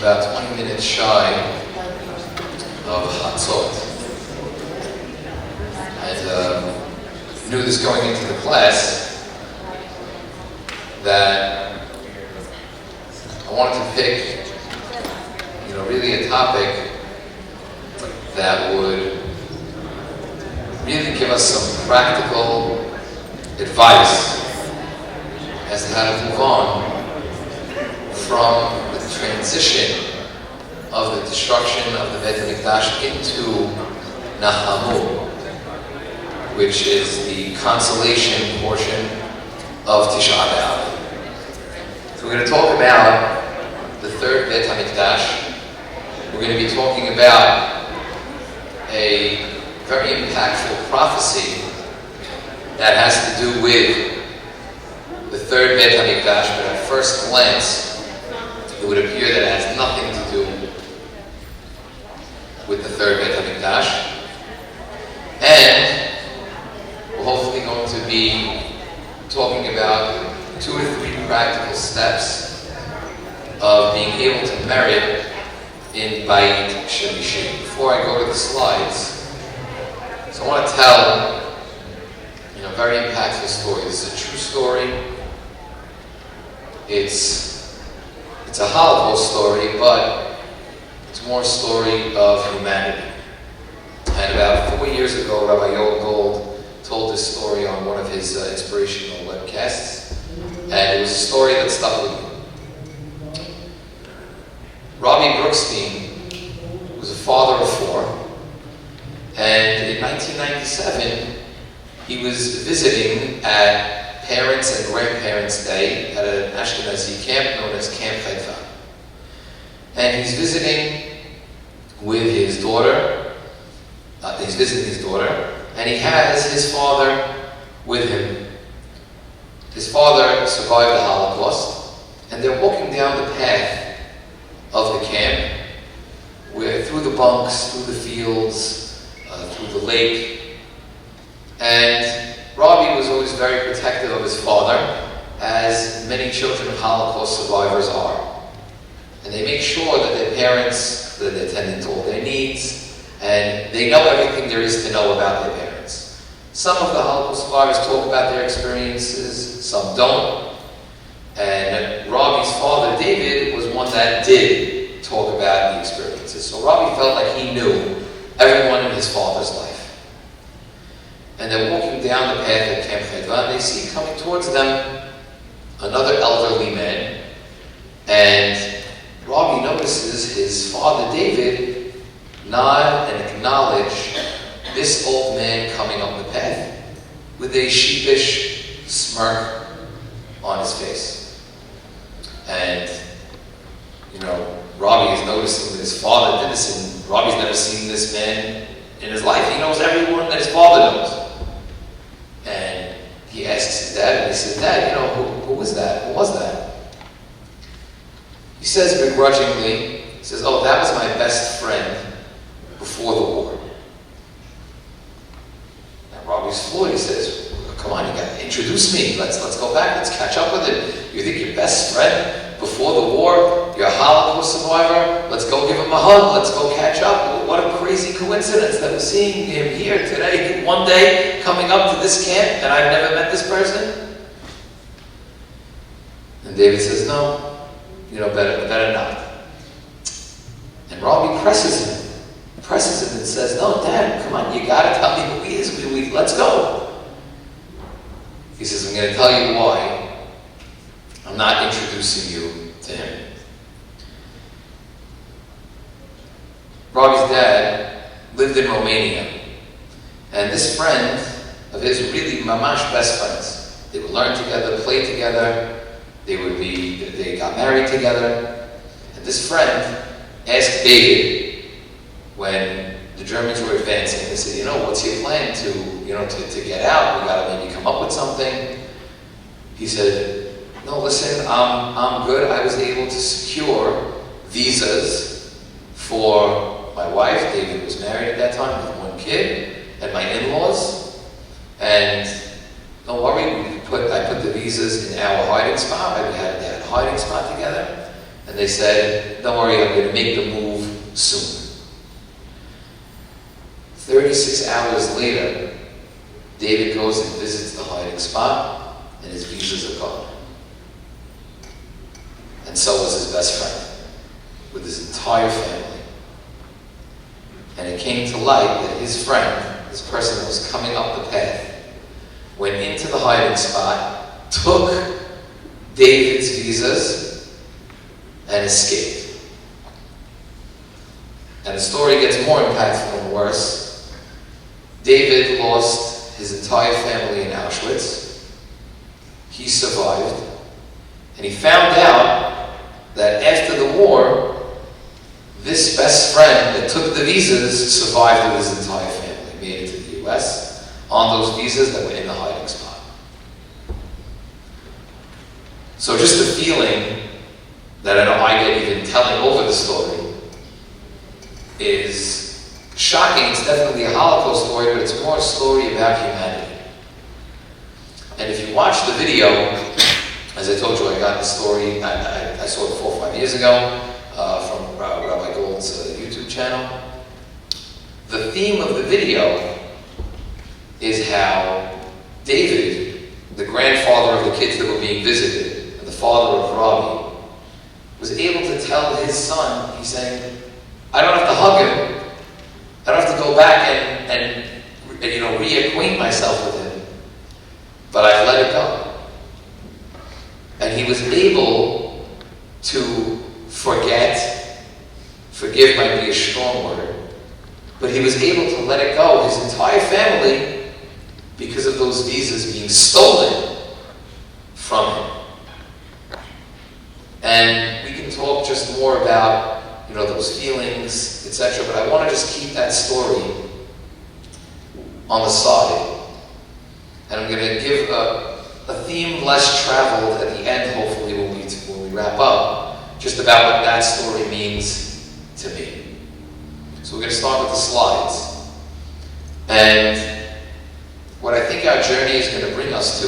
about 20 minutes shy of Hatzot. And knew this going into the class that I wanted to pick, really a topic that would really give us some practical advice as to how to move on from the transition of the destruction of the Beit Hamikdash into Nahamu, which is the consolation portion of Tish'a BeAb. So we're going to talk about the third Beit Hamikdash. We're going to be talking about a very impactful prophecy that has to do with the third Beit Hamikdash, but at first glance, it would appear that it has nothing to do with the third Beit Hamikdash. And we're hopefully going to be talking about 2 or 3 practical steps of being able to merit in Beit Shemishim. Before I go to the slides, so I want to tell a very impactful story. This is a true story. It's a Holocaust story, but it's more a story of humanity. And about 4 years ago, Rabbi Gold told this story on one of his inspirational webcasts, and it was a story that stuck with me. Rabbi was a father of 4, and in 1997, he was visiting at Parents and Grandparents' Day at an Ashkenazi camp known as Camp Chedva. And he's visiting with his daughter. He's visiting his daughter, and he has his father with him. His father survived the Holocaust, and they're walking down the path of the camp, through the bunks, through the fields, through the lake. And Rabbi was always very protective of his father, as many children of Holocaust survivors are. And they make sure that their parents, that they're tending to all their needs, and they know everything there is to know about their parents. Some of the Holocaust survivors talk about their experiences, some don't. And Rabbi's father, David, was one that did talk about the experiences. So Rabbi felt like he knew everyone in his father's life. And they're walking down the path at Camp Chedva, and they see coming towards them another elderly man. And Rabbi notices his father, David, nod and acknowledge this old man coming up the path with a sheepish smirk on his face. And, Rabbi is noticing that his father did this, and Rabbi's never seen this man in his life. He knows everyone that his father knows. And he asks his dad, and he says, Dad, who was that? Who was that? He says begrudgingly, he says, oh, that was my best friend before the war. And Rabbi's floored. He says, come on, you got to introduce me. Let's go back. Let's catch up with it. You think your best friend before the war, you're a Holocaust survivor? Let's go give him a hug. Let's go catch up. What a crazy coincidence that we're seeing him here today, one day, coming up to this camp, and I've never met this person. And David says, no, better not. And Rabbi presses him and says, no, Dad, come on, you got to tell me who he is. Let's go. He says, I'm going to tell you why I'm not introducing you to him. Rabbi's dad lived in Romania, and this friend of his were really mamash best friends. They would learn together, play together, they got married together. And this friend asked David, when the Germans were advancing, they said, what's your plan to get out? We got to maybe come up with something. He said, no, listen, I'm good. I was able to secure visas for my wife. David was married at that time with 1 kid, and my in-laws. And don't worry, I put the visas in our hiding spot. We had a hiding spot together. And they said, don't worry, I'm going to make the move soon. 36 hours later, David goes and visits the hiding spot, and his visas are gone. And so was his best friend, with his entire family. And it came to light that his friend, this person that was coming up the path, went into the hiding spot, took David's visas, and escaped. And the story gets more impactful and worse. David lost his entire family in Auschwitz. He survived. And he found out that after the war, this best friend that took the visas survived with his entire family, made it to the US on those visas that were in the hiding spot. So just the feeling that I know I get even telling over the story is shocking. It's definitely a Holocaust story, but it's more a story about humanity. And if you watch the video, as I told you, I got the story, I saw it 4 or 5 years ago from Rabbi Gold's YouTube channel. The theme of the video is how David, the grandfather of the kids that were being visited, and the father of Rabbi, was able to tell his son, he's saying, I don't have to hug him. I don't have to go back and reacquaint myself with him. But I've let it go. And he was able to forgive might be a strong word, but he was able to let it go, his entire family, because of those visas being stolen from him. And we can talk just more about those feelings, etc. But I want to just keep that story on the side. And I'm going to give a theme less traveled at the end, hopefully, when we wrap up, just about what that story means to me. So we're going to start with the slides. And what I think our journey is going to bring us to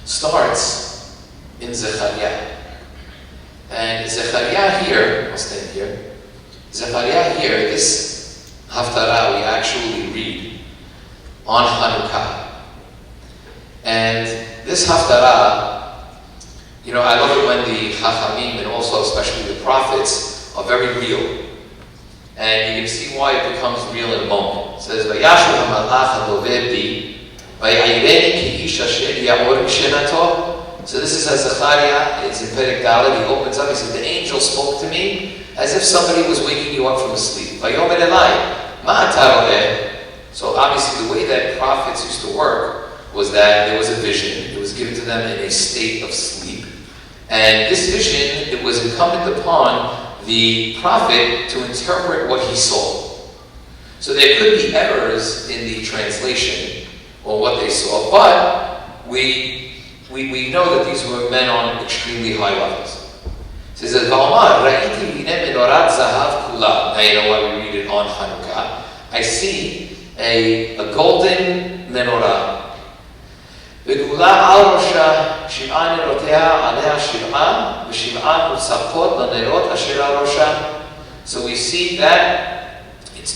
starts in Zechariah. And Zechariah here, I'll stand here. Zechariah here, this Haftarah we actually read on Hanukkah. And this Haftarah, I love it when the Chachamim and also especially the prophets are very real. And you can see why it becomes real in a moment. It says, Vayashu HaMalach HaDover Bi, Vayayireni Ki Ish Asher Ya'or Shenato. So this is as Zechariah, it's in Perek Dalet, he opens up, he says, the angel spoke to me as if somebody was waking you up from a sleep. Vayomer Elai, Ma ata ro'eh. So obviously the way that prophets used to work was that there was a vision. It was given to them in a state of sleep. And this vision, it was incumbent upon the prophet to interpret what he saw. So there could be errors in the translation or what they saw, but we know that these were men on extremely high levels. It says, V'omar ra'iti hine menorat zahav kula. Now you know why we read it on Hanukkah. I see a golden menorah. V'kula al rosha shiv'a nerotea alea shiv'a v'shiv'a musapot l'nerot asher al rosha. So we see that it's a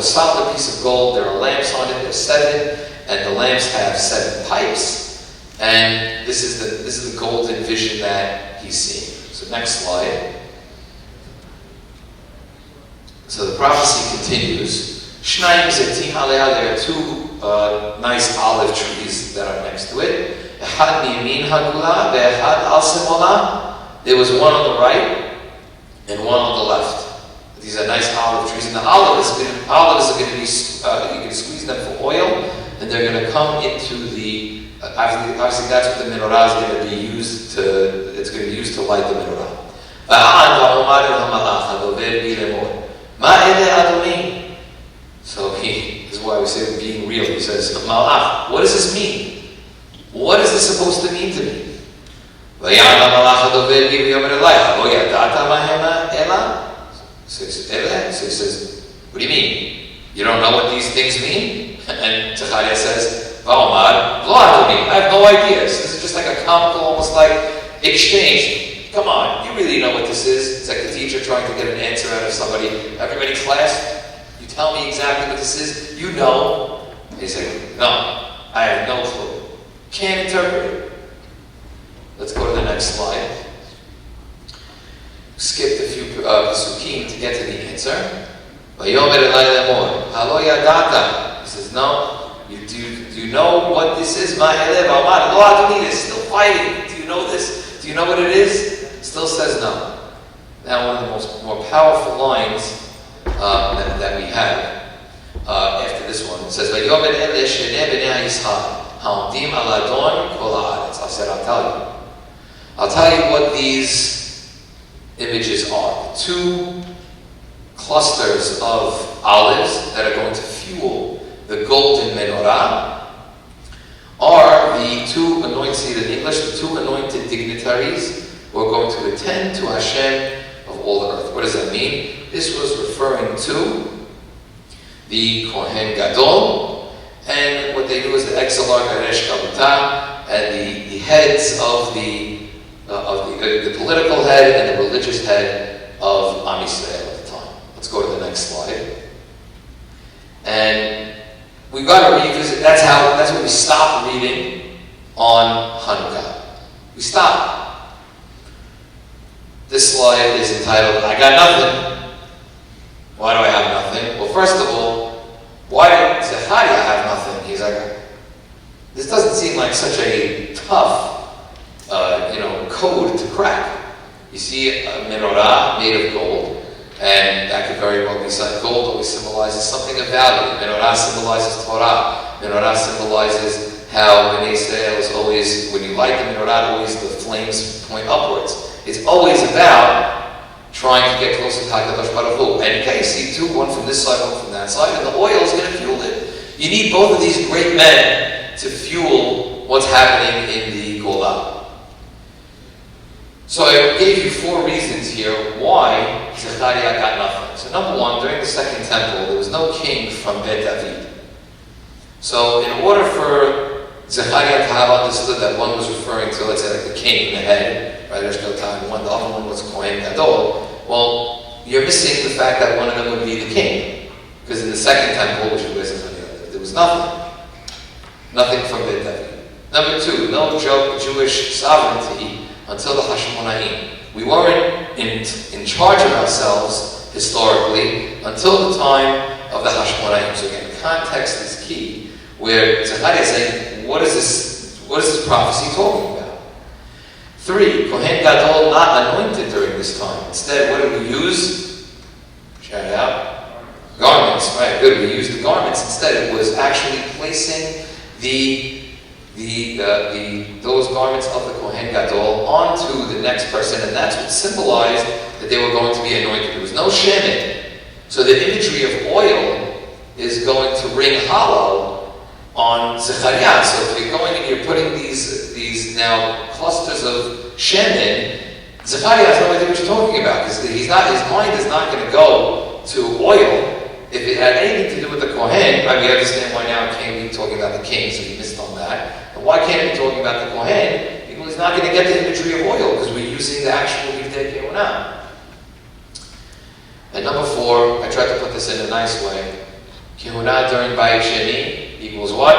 solid piece of gold. There are lamps on it. There's 7. And the lamps have 7 pipes, and this is the golden vision that he's seeing. So next slide. So the prophecy continues. Shnayim zetim alea. There are 2 nice olive trees that are next to it. Echad miyamin hagula ve'echad al semola. There was one on the right and one on the left. These are nice olive trees, and the olives are going to be you can squeeze them for oil. And they're going to come into the, obviously that's what the menorah is going to be used to, it's going to be used to light the menorah. So this is why we say being real. He says, Malach, what does this mean? What is this supposed to mean to me? So he says, what do you mean? You don't know what these things mean? And Zechariah says, V'omar lo adoni, I have no idea. So this is just like a comical, almost like exchange. Come on, you really know what this is. It's like the teacher trying to get an answer out of somebody. Everybody in class, you tell me exactly what this is. You know. They say, no, I have no clue. Can't interpret it. Let's go to the next slide. Skipped a few pasukim to get to the answer. He says, no. Do you know what this is? Still fighting. Do you know this? Do you know what it is? Still says no. Now, one of the more powerful lines that we have after this one, it says, I'll tell you what these images are. Two clusters of olives that are going to fuel the golden menorah are the two anointed, in English, the two anointed dignitaries who are going to attend to Hashem of all the earth. What does that mean? This was referring to the Kohen Gadol, and what they do is the Exilar Garesh Kabuta, and the heads of the political head and the religious head of Am Yisrael at the time. Let's go to the next slide. And we've got to revisit. That's what we stop reading on Hanukkah. We stop. This slide is entitled, I got nothing. Why do I have nothing? Well, first of all, why did Zechariah have nothing? He's like, this doesn't seem like such a tough code to crack. You see a menorah made of gold, and that could very well be something. Gold always symbolizes something of value. Menorah symbolizes Torah. Menorah symbolizes how Bnei Israel is always, when you light the menorah, always the flames point upwards. It's always about trying to get closer to HaKadosh Baruch Hu. And you see two, one from this side, one from that side, and the oil is going to fuel it. You need both of these great men to fuel what's happening in the Golah. So I gave you 4 reasons here why Zechariah got nothing. So number 1, during the Second Temple, there was no king from Beit David. So in order for Zechariah to have understood that one was referring to, let's say, like the king in the head, right? There's no time. The other one was Kohen Gadol. Well, you're missing the fact that one of them would be the king, because in the Second Temple, which was there was nothing from Beit David. Number 2, no Jewish sovereignty until the Hashmonaim. We weren't in charge of ourselves historically until the time of the Hashmonaim. So again, context is key. Where Zechariah is saying, what is this prophecy talking about? 3, Kohen Gadol not anointed during this time. Instead, what did we use? Shout out. Garments, right? Good. We used the garments. Instead, it was actually placing those garments of the Kohen Gadol onto the next person, and that's what symbolized that they were going to be anointed. There was no shemen. So the imagery of oil is going to ring hollow on Zechariah. So if you're going and you're putting these now clusters of shemen, Zechariah has no idea what you're talking about, because his mind is not going to go to oil. If it had anything to do with the Kohen, right, we understand why now it can't be talking about the king, so he missed on that. And why can't it be talking about the Kohen? Because he's not going to get the imagery of oil, because we're using the actual Beit Kehunah. And number 4, I tried to put this in a nice way. Kehunah during Beit Sheni equals what?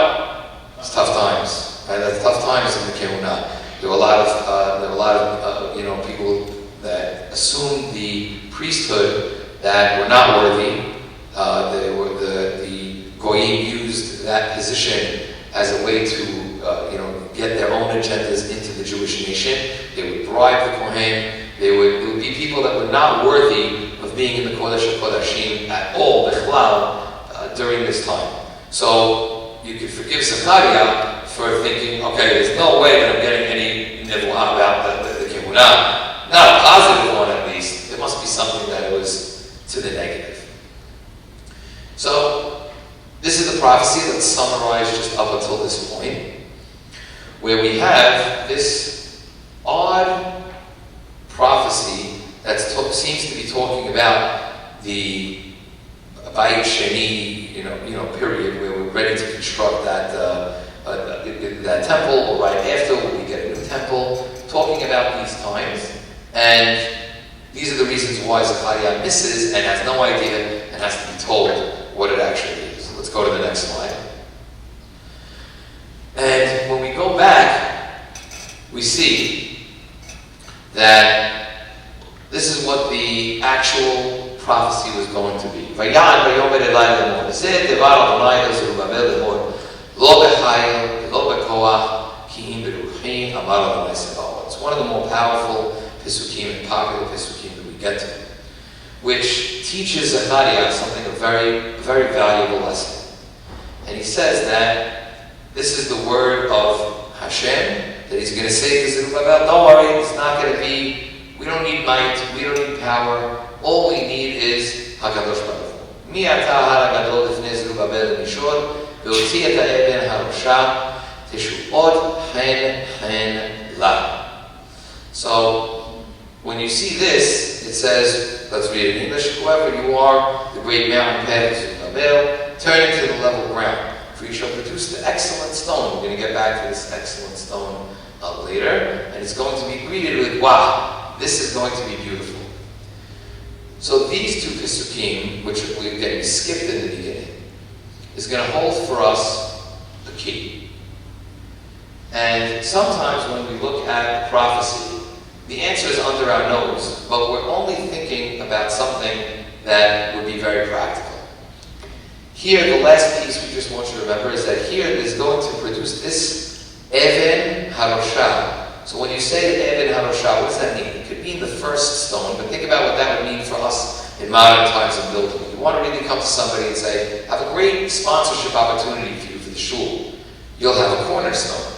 It's tough times. Right? That's tough times in the Kehunah. There were a lot of people that assumed the priesthood that were not worthy. The Goyim used that position as a way to get their own agendas into the Jewish nation. They would bribe the Kohen. It would be people that were not worthy of being in the Kodesh HaKodashim at all, Bechlal, during this time. So you could forgive Zechariah for thinking, okay, there's no way that I'm getting any nevuah about the Kehunah. Not a positive one, at least. There must be something that was to the negative. So this is the prophecy that's summarized just up until this point, where we have this odd prophecy that seems to be talking about the Beit Sheni, period, where we're ready to construct that temple, or right after when we get a new temple. It talking about these times, and these are the reasons why Zechariah misses and has no idea and has to be told what it actually is. Let's go to the next slide. And when we go back, we see that this is what the actual prophecy was going to be. Vayan vayomer elai lemor. Zeh devar Adonai leZerubabel lemor. Lo b'chayil, lo b'koach, ki im beruchi, amar Adonai Sebaot. It's one of the more powerful Pesukim and popular Pesukim that we get to, which teaches Zechariah something, a very, very valuable lesson. And he says that this is the word of Hashem, that he's going to say to Zerubbabel, don't worry, it's not going to be, we don't need might, we don't need power, all we need is HaKadosh Baruch Hu. Mi ata har hagadol lifnei Zerubbabel mishor, ve'otzi et ha'eben harosha, teshuot chen la. So, when you see this, it says, let's read it in English, whoever you are, the great mountain path of Zerubbabel, turn it to the level ground. For you shall produce the excellent stone. We're going to get back to this excellent stone later. And it's going to be greeted with, wow, this is going to be beautiful. So these two Pesukim, which we skipped in the beginning, is going to hold for us a key. And sometimes when we look at prophecy, the answer is under our nose, but we're only thinking about something that would be very practical. Here, the last piece we just want you to remember is that here it is going to produce this Even Harosha. So when you say Even Harosha, what does that mean? It could mean the first stone, but think about what that would mean for us in modern times of building. You want to really come to somebody and say, I have a great sponsorship opportunity for you for the shul. You'll have a cornerstone.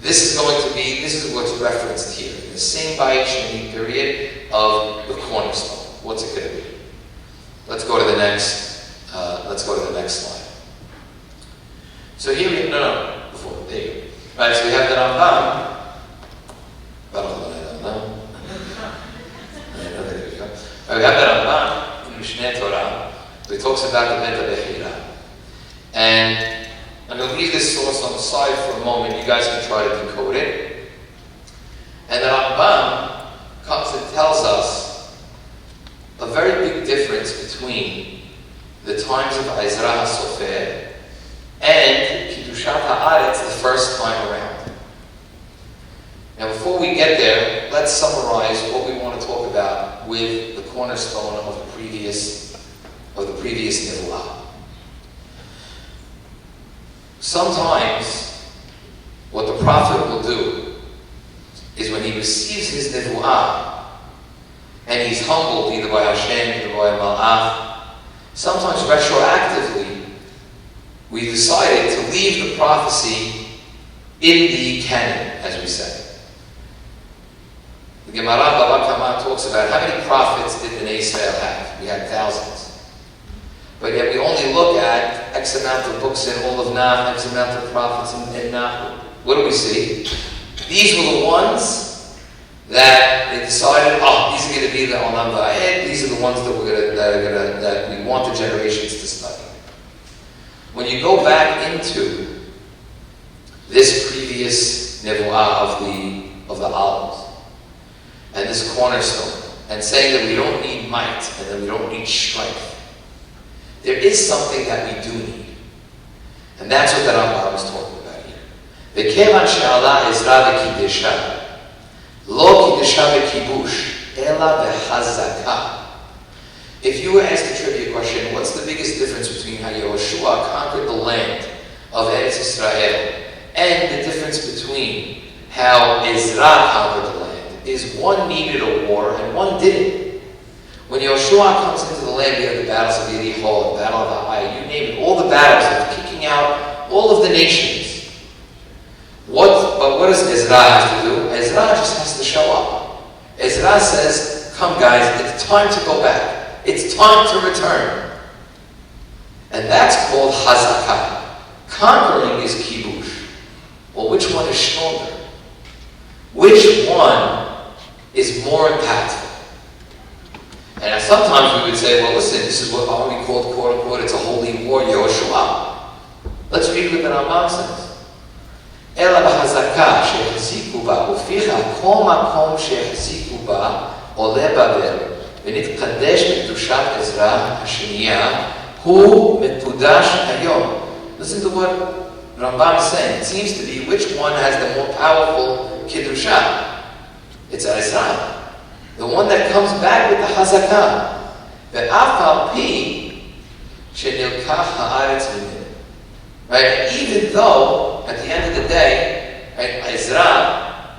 This is what's referenced here. In the same Beit Sheni period of the cornerstone. What's it going to be? Let's go to the next slide. So here we before there you go. Right, so we have the Rambam. We have the Rambam in Mishneh Torah. He talks about the Beit HaBechira. And I'm going to leave this source on the side for a moment. You guys can try to decode it. And the Rambam comes and tells us a very big difference between the times of Ezra HaSofer and Kiddushat Haaretz the first time around. Now before we get there, let's summarize what we want to talk about with the cornerstone of the previous Nevuah. Sometimes what the prophet will do is when he receives his Nevuah and he's humbled either by Hashem, either by Malach, sometimes retroactively, we decided to leave the prophecy in the canon, as we say. The Gemara Labaton talks about how many prophets did Bnei Israel have? We had thousands. But yet we only look at X amount of books in all of Nahum, X amount of prophets in Nahum. What do we see? These were the ones that they decided, these are going to be the Olam Va'ed, these are the ones that that we want the generations to study. When you go back into this previous Nevuah of the olives, and this cornerstone, and saying that we don't need might, and that we don't need strength, there is something that we do need. And that's what the Rambam is talking about here. V'kevan she'ala Ezra v'kiddesha, Lo kiddusha bekibush, ela behazaka. If you were asked a trivia question, what's the biggest difference between how Yehoshua conquered the land of Eretz Israel and the difference between how Ezra conquered the land, is one needed a war and one didn't. When Yehoshua comes into the land, we have the battles of Yericho, the battle of Ai, you name it, all the battles of kicking out all of the nations. But what does Ezra have to do? Ezra just has to show up. Ezra says, come guys, it's time to go back. It's time to return. And that's called Hazakah. Conquering is kibush. Well, which one is stronger? Which one is more impactful? And sometimes we would say, well, listen, this is what we called, quote unquote, it's a holy war, Yehoshua. Let's read what the Rambam says. אלא בחזקה שהחזיקו בה ופיך וכל מקום שהחזיקו בה עולה בבל, ונתקדש בקדושת עזרא השנייה, הוא מקודש היום. Listen to what Rambam is saying. It seems to be which one has the more powerful Kedusha. It's Ezra. The one that comes back with the Hazakah. ואף על פי שנלקח הארץ ממנו. Right? Even though, at the end of the day, right, Ezra,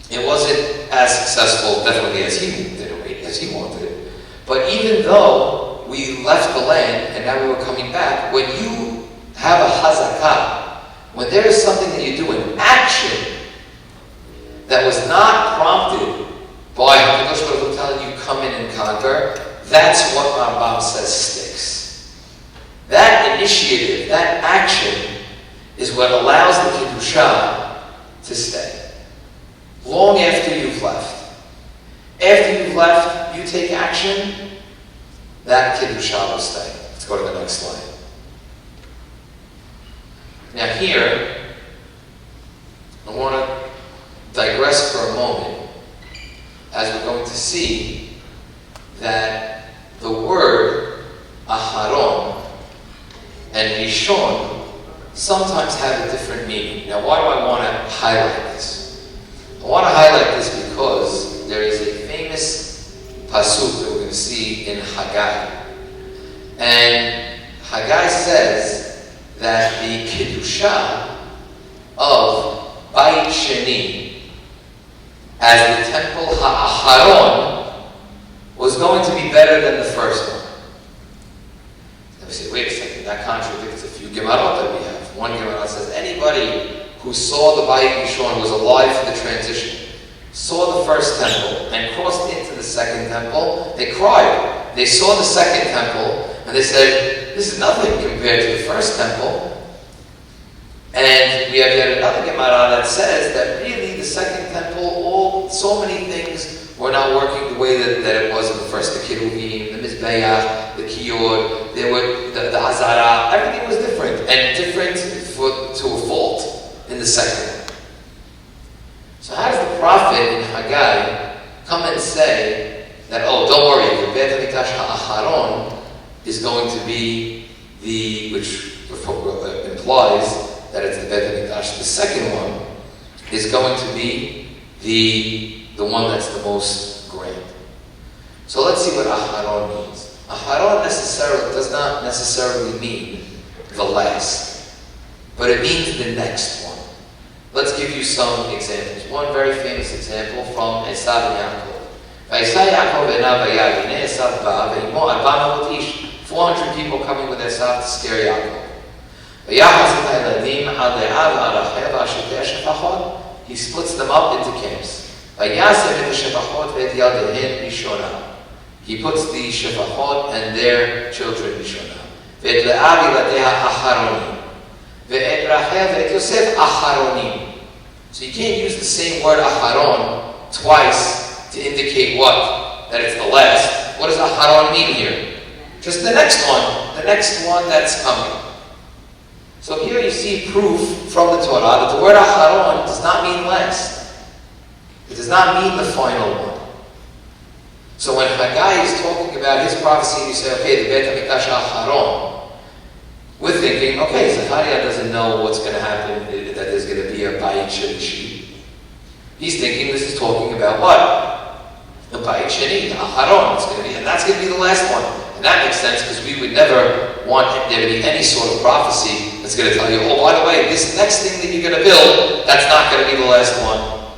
it wasn't as successful, definitely, as he wanted it. But even though we left the land and now we were coming back, when you have a hazakah, when there is something that you do in action that was not prompted by Hamikdash telling you come in and conquer, that's what Rambam says sticks. That initiative, that action, is what allows the Kedusha to stay. Long after you've left. After you've left, you take action, that Kedusha will stay. Let's go to the next slide. Now here, I want to digress for a moment as we're going to see that the word Aharon and Rishon sometimes have a different meaning. Now why do I want to highlight this? I want to highlight this because there is a famous pasuk that we're going to see in Haggai. And Haggai says that the Kedusha of Beit Sheni as the temple Ha'aharon was going to be better than the first one. And we say, wait a second, that contradicts a few Gemarot that we have. One Gemarot says, anybody who saw the Beit Rishon, was alive for the transition, saw the first temple and crossed into the second temple, they cried. They saw the second temple and they said, this is nothing compared to the first temple. And we have yet another Gemara that says that really the second temple, so many things were not working the way that it was in the first. The Kiruvim, the Mizbeach, the Kiyod, there were the Azara, everything was different. And different to a fault in the second one. So how does the prophet in Haggai come and say that, oh, don't worry, the Beit Hamikdash Ha'aharon is going to be which implies that it's the Beit Hamikdash, the second one is going to be the one that's the most grand. So let's see what Aharon means. Aharon does not necessarily mean the last, but it means the next one. Let's give you some examples. One very famous example from Ezra and Yaakov. 400 people coming with Ezra to scare Yaakov. He splits them up into camps. He puts the shefachot and their children Rishona. So you can't use the same word Aharon twice to indicate what? That it's the last. What does Aharon mean here? Just the next one that's coming. So here you see proof from the Torah that the word Aharon does not mean last. It does not mean the final one. So when Haggai is talking about his prophecy, you say, okay, the Beit HaMikdash Aharon, we're thinking, okay, Zechariah doesn't know what's going to happen, that there's going to be a Beit Sheni. He's thinking this is talking about what? The Beit Sheni, the Aharon, and that's going to be the last one. And that makes sense because we would never want there to be any sort of prophecy that's going to tell you, oh, by the way, this next thing that you're going to build, that's not going to be the last one.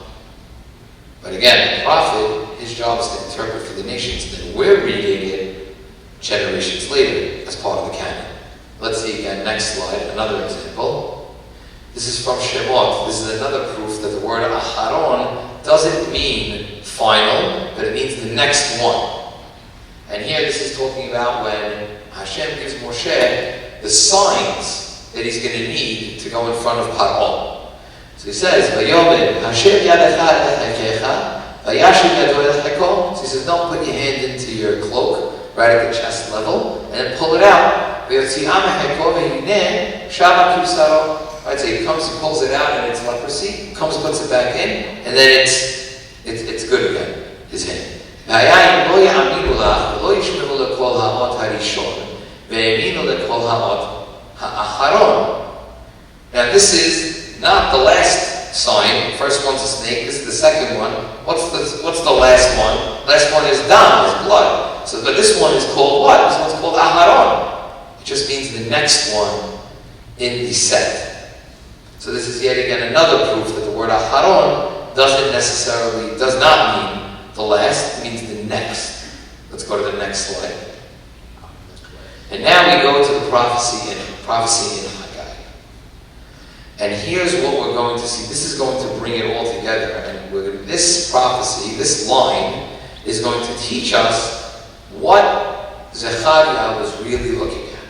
But again, the prophet, his job is to interpret for the nations, and then we're reading it generations later as part of the canon. Let's see again, next slide, another example. This is from Shemot. This is another proof that the word Aharon doesn't mean final, but it means the next one. And here this is talking about when Hashem gives Moshe the signs that he's going to need to go in front of Paro. So he says, "Vayomer Hashem yadecha et hakecha, vayashim yado et hako." So he says, don't put your hand into your cloak, right at the chest level, and then pull it out. Right, so he comes, he pulls it out, and it's leprosy. Comes, puts it back in, and then it's It's good again, his hand. והיה אם לא יאמינו לך ולא ישמעו לכל האות הראשון והאמינו לכל האות האחרון. Now this is not the last sign. The first one's a snake. This is the second one. What's the last one? The last one is dam, is blood. So, but this one is called what? This one's called Aharon. It just means the next one in the set. So this is yet again another proof that the word Aharon does not mean the last, it means the next. Let's go to the next slide. And now we go to the prophecy in Haggai. And here's what we're going to see. This is going to bring it all together. And this prophecy, this line, is going to teach us what Zechariah was really looking at.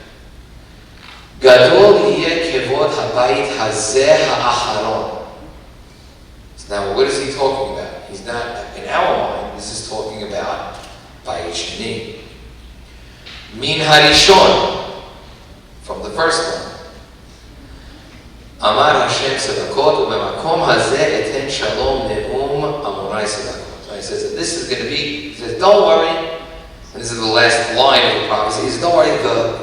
Gadol yeh kevod habayit hazeh ha'acharon. So now what is he talking about? He's not, in our mind, this is talking about Bayit Sheni. Min harishon, from the first one. Amar Hashem tzedakot u'bemakom hazeh eten shalom ne'um amonai tzedakot. So he says that this is going to be, he says, don't worry, and this is the last line of the prophecy, he says, don't worry,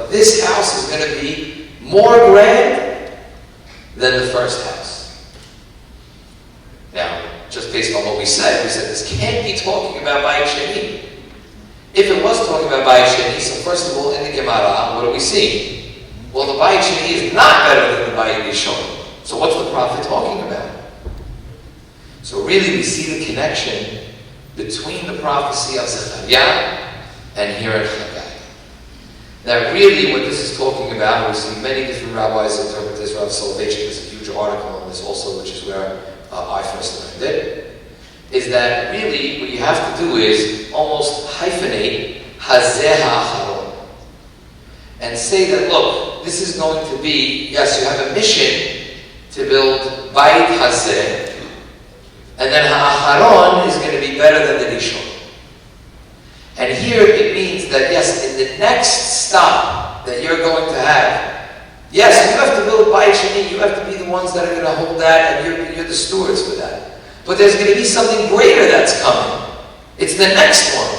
this house is going to be more grand than the first house. Now, just based on what we said this can't be talking about Bayit Sheni. If it was talking about Bayit Sheni, so first of all, in the Gemara, what do we see? Well, the Bayit Sheni is not better than the Bayit Rishon. So what's the prophet talking about? So really, we see the connection between the prophecy of Zechariah and here at Haggai. That really what this is talking about, we see many different rabbis interpret this. Rav Soloveitchik has a huge article on this also, which is where I first learned it, is that really what you have to do is almost hyphenate Hazeh HaAcharon and say that, look, this is going to be, yes, you have a mission to build Beit Hazeh, and then HaAcharon is going to be better than the Rishon. And here it means that, yes, in the next stop that you're going to have, yes, you have to build Bayit Sheni, you have to be the ones that are going to hold that, and you're the stewards for that. But there's going to be something greater that's coming. It's the next one.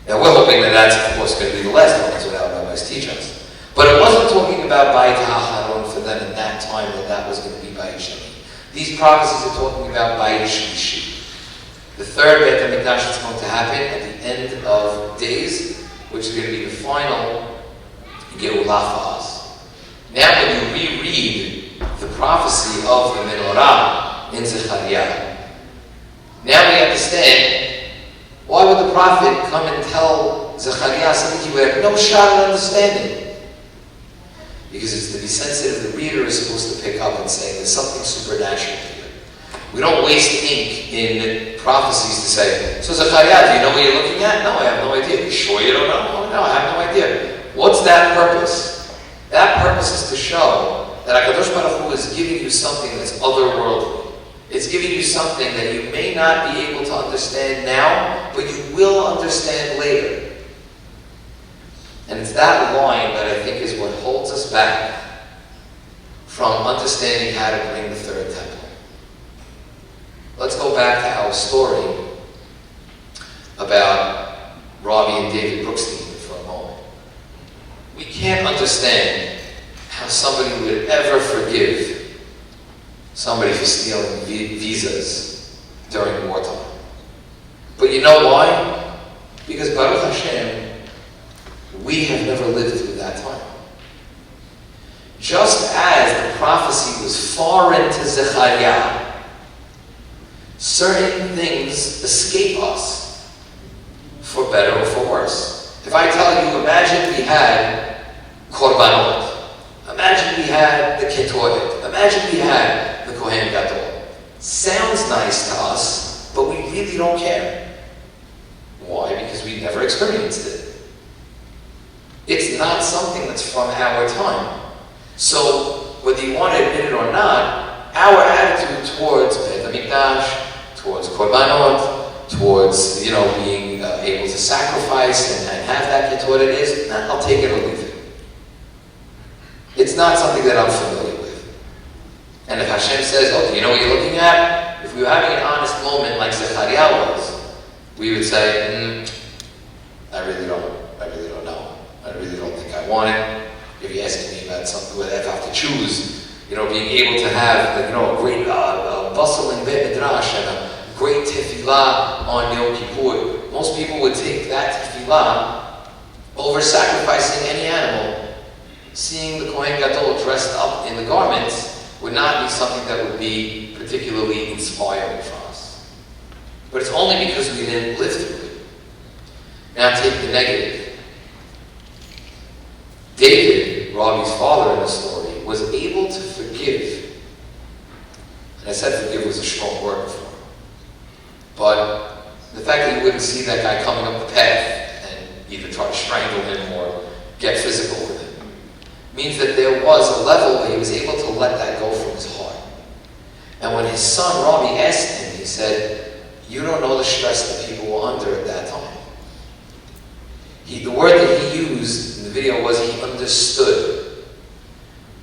Now we're hoping that that's, of course, going to be the last one, that's what our rabbis teach us. But it wasn't talking about Bayit HaAcharon for them in that time, that was going to be Bayit Sheni. These prophecies are talking about Bayit Shlishi. The third Beit Hamikdash is going to happen at the end of days, which is going to be the final Geulah for us. Now when you reread the prophecy of the menorah in Zechariah, now we understand why would the prophet come and tell Zechariah something he would have no shot at understanding. Because it's to be sensitive, the reader is supposed to pick up and say there's something supernatural here. We don't waste ink in prophecies to say, so Zechariah, do you know what you're looking at? No, I have no idea. You sure you don't know? No, I have no idea. What's that purpose? That purpose is to show that HaKadosh Baruch Hu is giving you something that's otherworldly. It's giving you something that you may not be able to understand now, but you will understand later. And it's that line that I think is what holds us back from understanding how to bring the third temple. Let's go back to our story about Rabbi and David Brookstein for a moment. We can't understand how somebody would ever forgive somebody for stealing visas during wartime. But you know why? Because Baruch Hashem, we have never lived through that time. Just as the prophecy was foreign to Zechariah, certain things escape us, for better or for worse. If I tell you, imagine we had korbanot, imagine we had the ketoret, imagine we had the kohen gadol. Sounds nice to us, but we really don't care. Why? Because we never experienced it. It's not something that's from our time. So, whether you want to admit it or not, our attitude towards Beit Hamikdash, towards korbanot, towards being able to sacrifice and have that ketoret is, I'll take it or leave it. It's not something that I'm familiar with. And if Hashem says, oh, do you know what you're looking at? if we were having an honest moment like Zechariah was, we would say, I really don't know. I really don't think I want it. If you're asking me about something where I have to choose, being able to have, a great bustling Beit Midrash and a great tefillah on Yom Kippur, most people would take that tefillah over sacrificing any animal. Seeing the Kohen Gadol dressed up in the garments would not be something that would be particularly inspiring for us. But it's only because we didn't live through it. Now take the negative. David, Rabbi's father in the story, was able to forgive. And I said forgive was a strong word before. But the fact that he wouldn't see that guy coming up the path and either try to strangle him or get physical with him means that there was a level where he was able to let that go from his heart. And when his son, Rabbi, asked him, he said, you don't know the stress that people were under at that time. The word that he used in the video was he understood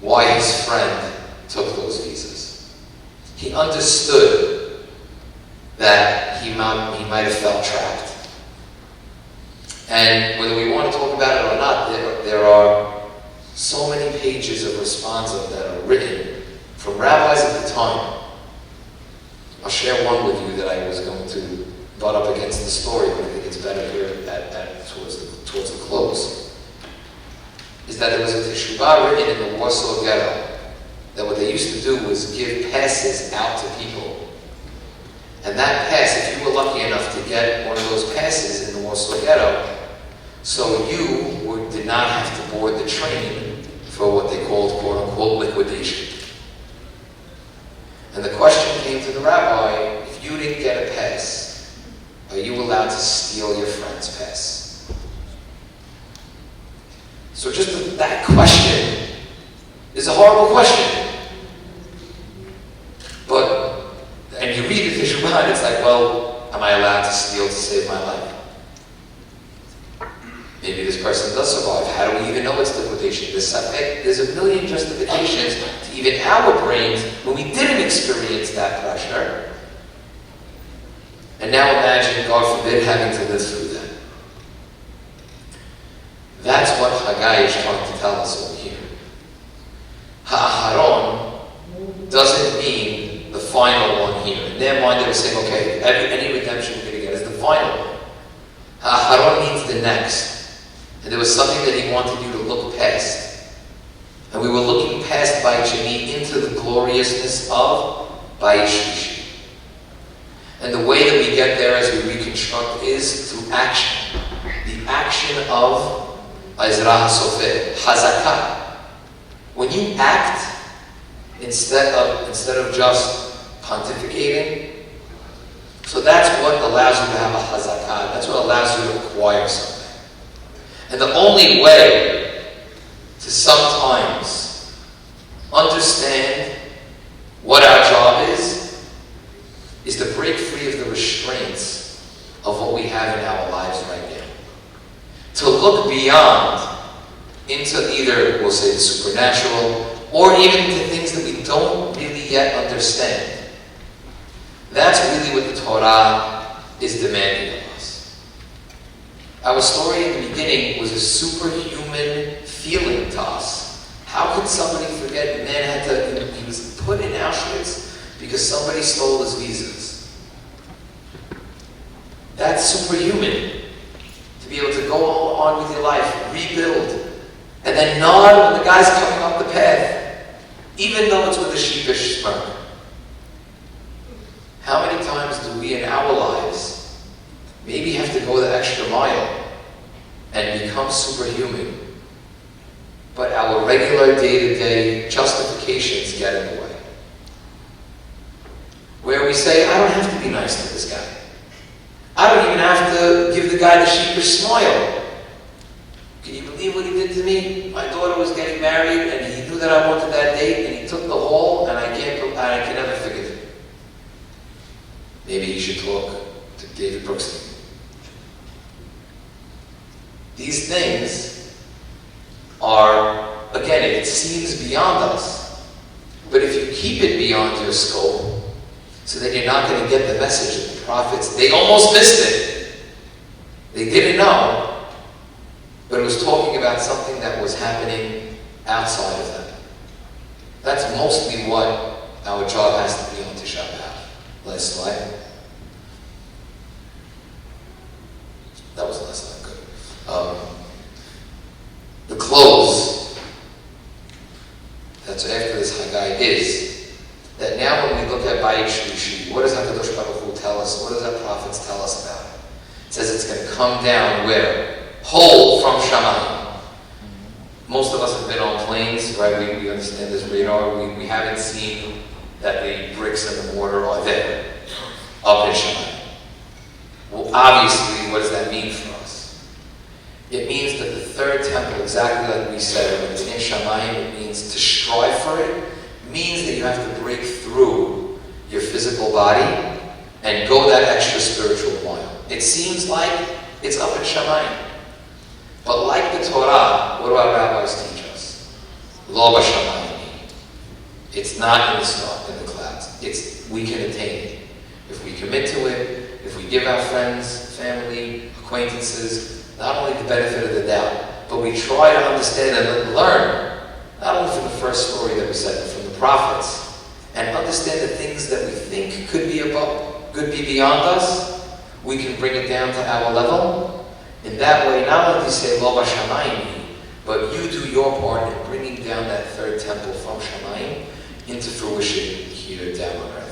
why his friend took those visas. He understood that he might have felt trapped. And whether we want to talk about it or not, there are so many pages of responsa that are written from rabbis at the time. I'll share one with you that I was going to butt up against the story, but I think it's better here towards the close. Is that there was a Tish'a BeAb written in the Warsaw Ghetto that what they used to do was give passes out to people. And that pass, if you were lucky enough to get one of those passes in the Warsaw Ghetto, so you did not have to board the train for what they called, quote-unquote, liquidation. And the question came to the rabbi, if you didn't get a pass, are you allowed to steal your friend's pass? So just that question is a horrible question. And you read the Tish'a BeAb, it's like, well, am I allowed to steal to save my life? Maybe this person does survive. How do we even know it's liquidation? There's a million justifications to even our brains when we didn't experience that pressure. And now imagine, God forbid, having to live through that. That's what Haggai is trying to tell us over here. Ha'aharon doesn't mean the final one here. In their mind, they were saying, okay, any redemption we're going to get is the final one. Ha'aharon means the next. And there was something that he wanted you to look past. And we were looking past Beit Sheni into the gloriousness of Beit Shlishi. And the way that we get there as we reconstruct is through action. The action of Ezra HaSofer, Hazakah. When you act, instead of just pontificating, so that's what allows you to have a Hazakah. That's what allows you to acquire something. And the only way to sometimes understand what our job is to break free of the restraints of what we have in our lives right now. To look beyond into either, we'll say, the supernatural, or even into things that we don't really yet understand. That's really what the Torah is demanding of us. Our story in the beginning was a superhuman feeling to us. How could somebody forget he was put in Auschwitz because somebody stole his visas? That's superhuman. To be able to go on with your life, rebuild, and then nod when the guy's coming up the path, even though it's with a sheepish smirk. How many times do we in our lives maybe have to go the extra mile and become superhuman, but our regular day-to-day justifications get in the way? Where we say, I don't have to be nice to this guy. I don't even have to give the guy the sheepish smile. Can you believe what he did to me? My daughter was getting married and he knew that I wanted that date and he took the hall and I can never forgive him. Maybe you should talk to David Brookstein. These things are, again, it seems beyond us. But if you keep it beyond your scope, so that you're not going to get the message of the prophets. They almost missed it. They didn't know, but it was talking about something that was happening outside of them. That's mostly what our job has to be on Tish'a BeAb. Last slide. That was last slide, good. The close that's after this Haggai is that now when we look at Beit Shlishi, what does HaKadosh Baruch Hu tell us? What does our prophets tell us about it? It says it's going to come down where? Whole from Shamayim. Most of us have been on planes, right? We understand this radar. We haven't seen that the bricks and the mortar are there, up in Shamayim. Well, obviously, what does that mean for us? It means that the third temple, exactly like we said, when it's in Shamayim, it means to strive for it. It means that you have to break through your physical body and go that extra spiritual mile. It seems like it's up in Shamayim. But like the Torah, what do our rabbis teach us? Lo b'shamayim. It's not in the sky, in the clouds. We can attain it. If we commit to it, if we give our friends, family, acquaintances, not only the benefit of the doubt, but we try to understand and learn, not only from the first story that we said, but from the prophets, and understand the things that we think could be beyond us, we can bring it down to our level. In that way, not only do you say Lo b'shamayim, but you do your part in bringing down that third temple from Shamayim into fruition here down on earth.